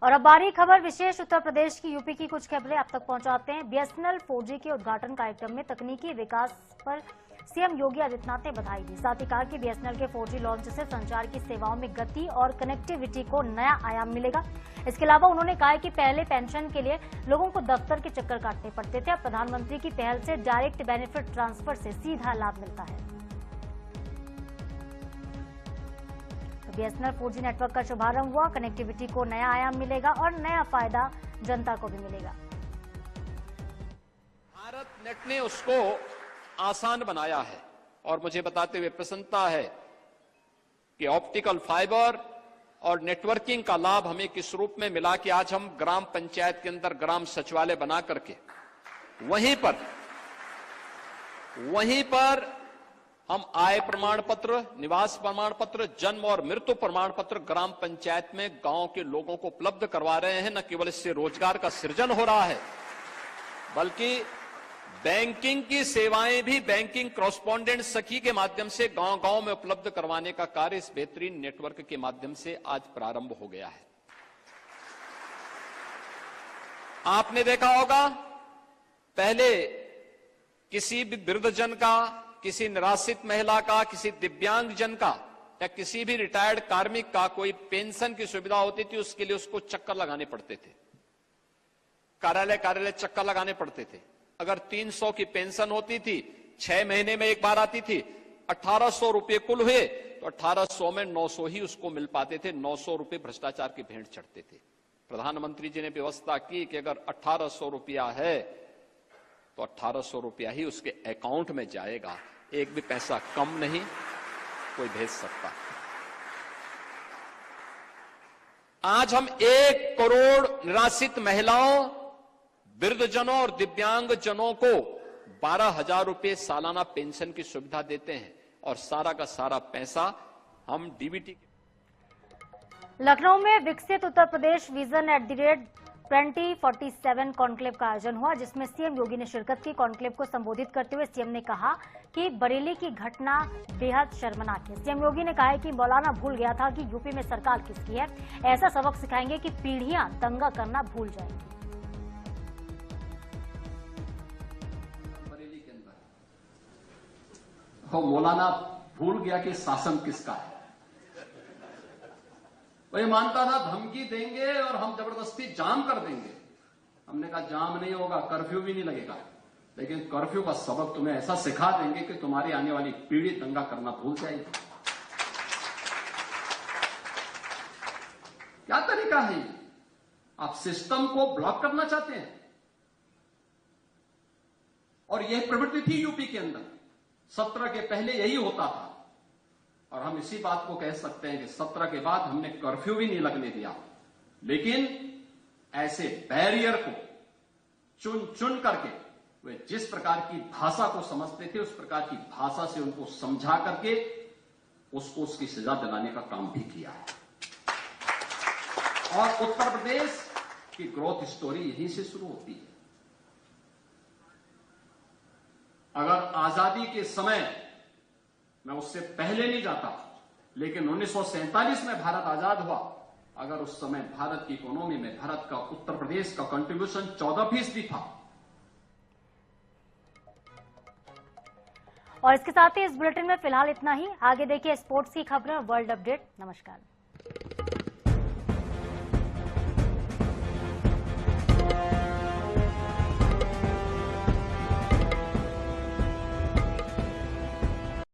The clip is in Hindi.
और अब बारी खबर विशेष उत्तर प्रदेश की यूपी की कुछ खबरें आप तक पहुंचाते हैं। बीएसएनएल 4G के उद्घाटन कार्यक्रम में तकनीकी विकास पर सीएम योगी आदित्यनाथ ने बधाई दी। साथ ही कहा कि बीएसएनएल के 4G लॉन्च से संचार की सेवाओं में गति और कनेक्टिविटी को नया आयाम मिलेगा। इसके अलावा उन्होंने कहा कि पहले पेंशन के लिए लोगों को दफ्तर के चक्कर काटने पड़ते थे, अब प्रधानमंत्री की पहल से डायरेक्ट बेनिफिट ट्रांसफर से सीधा लाभ मिलता है। बीएसएनएल 4G नेटवर्क का शुभारंभ हुआ, कनेक्टिविटी को नया आयाम मिलेगा और नया फायदा जनता को भी मिलेगा। भारत नेट ने उसको आसान बनाया है और मुझे बताते हुए प्रसन्नता है कि ऑप्टिकल फाइबर और नेटवर्किंग का लाभ हमें किस रूप में मिला कि आज हम ग्राम पंचायत के अंदर ग्राम सचिवालय बना करके वहीं पर हम आय प्रमाण पत्र, निवास प्रमाण पत्र, जन्म और मृत्यु प्रमाण पत्र ग्राम पंचायत में गांव के लोगों को उपलब्ध करवा रहे हैं। न केवल इससे रोजगार का सृजन हो रहा है बल्कि बैंकिंग की सेवाएं भी बैंकिंग कॉरेस्पॉन्डेंट सखी के माध्यम से गांव-गांव में उपलब्ध करवाने का कार्य इस बेहतरीन नेटवर्क के माध्यम से आज प्रारंभ हो गया है। आपने देखा होगा पहले किसी भी वृद्धजन का, किसी निराश्रित महिला का, किसी दिव्यांग जन का या किसी भी रिटायर्ड कार्मिक का कोई पेंशन की सुविधा होती थी, उसके लिए उसको चक्कर लगाने पड़ते थे, कार्यालय चक्कर लगाने पड़ते थे। अगर 300 की पेंशन होती थी, 6 महीने में एक बार आती थी, 1800 रुपए कुल हुए तो 1800 में 900 ही उसको मिल पाते थे। 900 रुपए भ्रष्टाचार की भेंट चढ़ते थे। प्रधानमंत्री जी ने व्यवस्था की कि अगर 1800 रुपया है तो 1800 रुपया ही उसके अकाउंट में जाएगा, एक भी पैसा कम नहीं कोई भेज सकता। आज हम 1 करोड़ निराश्रित महिलाओं, वृद्धजनों और दिव्यांग जनों को 12,000 रुपए सालाना पेंशन की सुविधा देते हैं और सारा का सारा पैसा हम डीबीटी। लखनऊ में विकसित उत्तर प्रदेश विजन @2047 कॉन्क्लेव का आयोजन हुआ, जिसमें सीएम योगी ने शिरकत की। कॉन्क्लेव को संबोधित करते हुए सीएम ने कहा कि बरेली की घटना बेहद शर्मनाक है। सीएम योगी ने कहा है कि मौलाना भूल गया था कि यूपी में सरकार किसकी है। ऐसा सबक सिखाएंगे कि पीढ़ियां दंगा करना भूल जाएंगी। तो मौलाना भूल गया कि शासन किसका है। वही मानता था धमकी देंगे और हम जबरदस्ती जाम कर देंगे। हमने कहा जाम नहीं होगा, कर्फ्यू भी नहीं लगेगा, लेकिन कर्फ्यू का सबक तुम्हें ऐसा सिखा देंगे कि तुम्हारी आने वाली पीढ़ी दंगा करना भूल जाएगी। क्या तरीका है? आप सिस्टम को ब्लॉक करना चाहते हैं और यह प्रवृत्ति थी यूपी के अंदर। 17 के पहले यही होता था और हम इसी बात को कह सकते हैं कि 17 के बाद हमने कर्फ्यू भी नहीं लगने दिया, लेकिन ऐसे बैरियर को चुन चुन करके वे जिस प्रकार की भाषा को समझते थे उस प्रकार की भाषा से उनको समझा करके उसको उसकी सजा दिलाने का काम भी किया है। और उत्तर प्रदेश की ग्रोथ स्टोरी यहीं से शुरू होती है। अगर आजादी के समय, मैं उससे पहले नहीं जाता, लेकिन 1947 में भारत आजाद हुआ, अगर उस समय भारत की इकोनॉमी में भारत का, उत्तर प्रदेश का कंट्रीब्यूशन 14% था। और इसके साथ ही इस बुलेटिन में फिलहाल इतना ही। आगे देखिए स्पोर्ट्स की खबरें और वर्ल्ड अपडेट। नमस्कार।